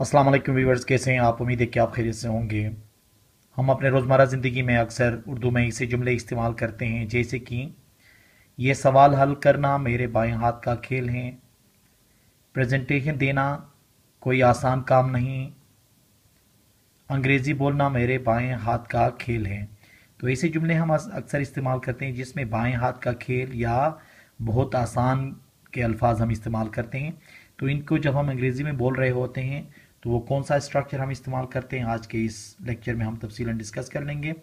अस्सलाम वालेकुम व्यूवर्स, कैसे हैं आप? उम्मीद है कि आप खैरियत से होंगे। हम अपने रोज़मर्रा ज़िंदगी में अक्सर उर्दू में ऐसे जुमले इस्तेमाल करते हैं जैसे कि ये सवाल हल करना मेरे बाएं हाथ का खेल है, प्रेजेंटेशन देना कोई आसान काम नहीं, अंग्रेज़ी बोलना मेरे बाएं हाथ का खेल है। तो ऐसे जुमले हम अक्सर इस्तेमाल करते हैं जिसमें बाएं हाथ का खेल या बहुत आसान के अल्फाज हम इस्तेमाल करते हैं। तो इनको जब हम अंग्रेज़ी में बोल रहे होते हैं तो वो कौन सा स्ट्रक्चर हम इस्तेमाल करते हैं, आज के इस लेक्चर में हम तफसीलन डिस्कस कर लेंगे।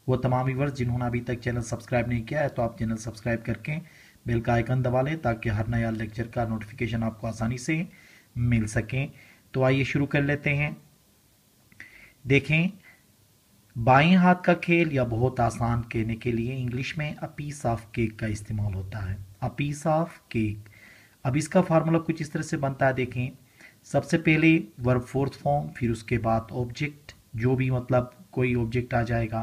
वो तमाम व्यूअर्स जिन्होंने अभी तक चैनल सब्सक्राइब नहीं किया है तो आप चैनल सब्सक्राइब करके बेल का आइकन दबा लें ताकि हर नया लेक्चर का नोटिफिकेशन आपको आसानी से मिल सके। तो आइए शुरू कर लेते हैं। देखें, बाएं हाथ का खेल या बहुत आसान कहने के लिए इंग्लिश में अ पीस ऑफ केक का इस्तेमाल होता है। A piece of cake. अब इसका फार्मूला कुछ इस तरह से बनता है। देखें, सबसे पहले वर्ब फोर्थ फॉर्म, फिर उसके बाद ऑब्जेक्ट, जो भी मतलब कोई ऑब्जेक्ट आ जाएगा,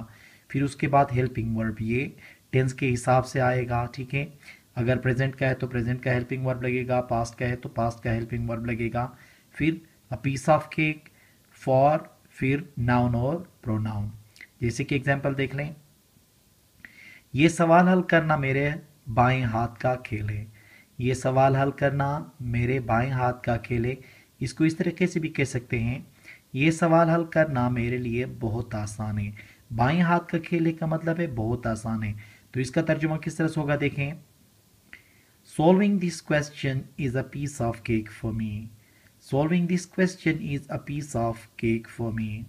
फिर उसके बाद हेल्पिंग वर्ब, ये टेंस के हिसाब से आएगा। ठीक है, अगर प्रेजेंट का है तो प्रेजेंट का हेल्पिंग वर्ब लगेगा, पास्ट का है तो पास्ट का हेल्पिंग वर्ब लगेगा, फिर a piece of cake, for, फिर नाउन और प्रोनाउन। जैसे कि एग्जाम्पल देख लें, ये सवाल हल करना मेरे बाएं हाथ का खेल है। ये सवाल हल करना मेरे बाएं हाथ का खेल है। इसको इस तरीके से भी कह सकते हैं, ये सवाल हल करना मेरे लिए बहुत आसान है। बाएं हाथ का खेल है का मतलब है बहुत आसान है। तो इसका तर्जुमा किस तरह से होगा, देखें, solving this question is a piece of cake for me. Solving this question is a piece of cake for me.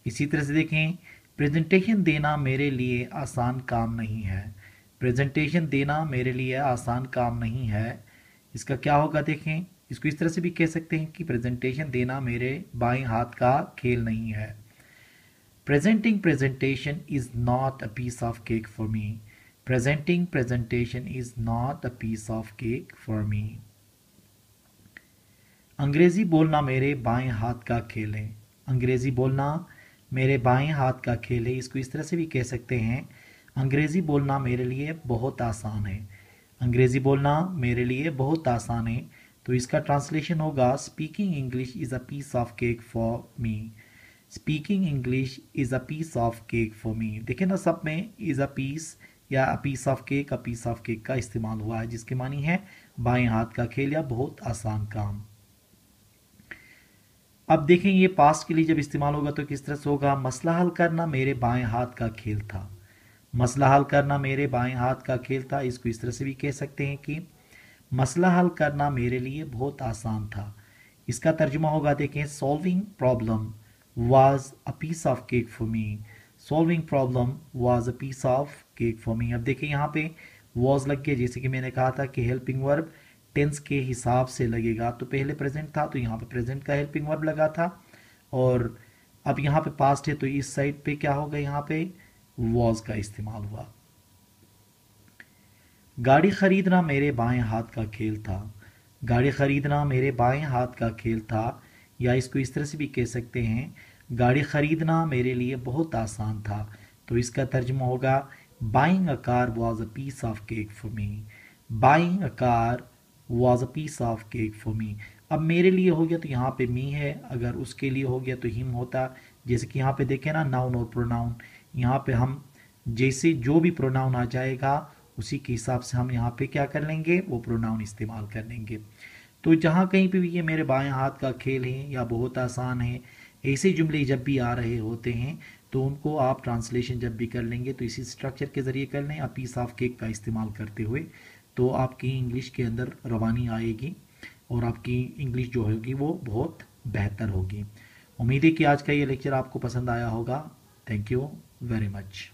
इसी तरह से देखें, प्रेजेंटेशन देना मेरे लिए आसान काम नहीं है। प्रेजेंटेशन देना मेरे लिए आसान काम नहीं है। इसका क्या होगा, देखें, इसको इस तरह से भी कह सकते हैं कि प्रेजेंटेशन देना मेरे बाएं हाथ का खेल नहीं है। Presenting presentation is not a piece of cake for me. Presenting presentation is not a piece of cake for me. अंग्रेजी बोलना मेरे बाएं हाथ का खेल है। अंग्रेजी बोलना मेरे बाएं हाथ का खेल है। इसको इस तरह से भी कह सकते हैं, अंग्रेजी बोलना मेरे लिए बहुत आसान है। अंग्रेजी बोलना मेरे लिए बहुत आसान है। तो इसका ट्रांसलेशन होगा, speaking English is a piece of cake for me. Speaking English is a piece of cake for me. देखें ना, सब में इज़ अ पीस या a piece of cake, a piece of cake का इस्तेमाल हुआ है जिसके मानी है बाएं हाथ का खेल या बहुत आसान काम। अब देखें, ये पास्ट के लिए जब इस्तेमाल होगा तो किस तरह से होगा, मसला हल करना मेरे बाएं हाथ का खेल था। मसला हल करना मेरे बाएं हाथ का खेल था। इसको इस तरह से भी कह सकते हैं कि मसला हल करना मेरे लिए बहुत आसान था। इसका तर्जुमा होगा, देखें, solving problem was a piece of cake for me. Solving problem was a piece of cake for me. अब देखें, यहाँ पे वॉज लग गया, जैसे कि मैंने कहा था कि हेल्पिंग वर्ब टेंस के हिसाब से लगेगा। तो पहले प्रेजेंट था तो यहाँ पे प्रेजेंट का हेल्पिंग वर्ब लगा था, और अब यहाँ पे पास्ट है तो इस साइड पे क्या होगा, यहाँ पे वॉज का इस्तेमाल हुआ। गाड़ी खरीदना मेरे बाएं हाथ का खेल था। गाड़ी खरीदना मेरे बाएं हाथ का खेल था, या इसको इस तरह से भी कह सकते हैं, गाड़ी खरीदना मेरे लिए बहुत आसान था। तो इसका तर्जुमा होगा, buying a car was a piece of cake for me. Buying a car was a piece of cake for me. अब मेरे लिए हो गया तो यहाँ पे मी है, अगर उसके लिए हो गया तो हिम होता। जैसे कि यहाँ पे देखें ना, नाउन और प्रोनाउन, यहाँ पे हम जैसे जो भी प्रोनाउन आ जाएगा उसी के हिसाब से हम यहाँ पे क्या कर लेंगे, वो प्रोनाउन इस्तेमाल कर लेंगे। तो जहाँ कहीं पे भी ये मेरे बाएं हाथ का खेल है या बहुत आसान है, ऐसे जुमले जब भी आ रहे होते हैं तो उनको आप ट्रांसलेशन जब भी कर लेंगे तो इसी स्ट्रक्चर के ज़रिए कर लें, आप पीस ऑफ केक का इस्तेमाल करते हुए, तो आपकी इंग्लिश के अंदर रवानी आएगी और आपकी इंग्लिश जो होगी वो बहुत बेहतर होगी। उम्मीद है कि आज का ये लेक्चर आपको पसंद आया होगा। Thank you very much.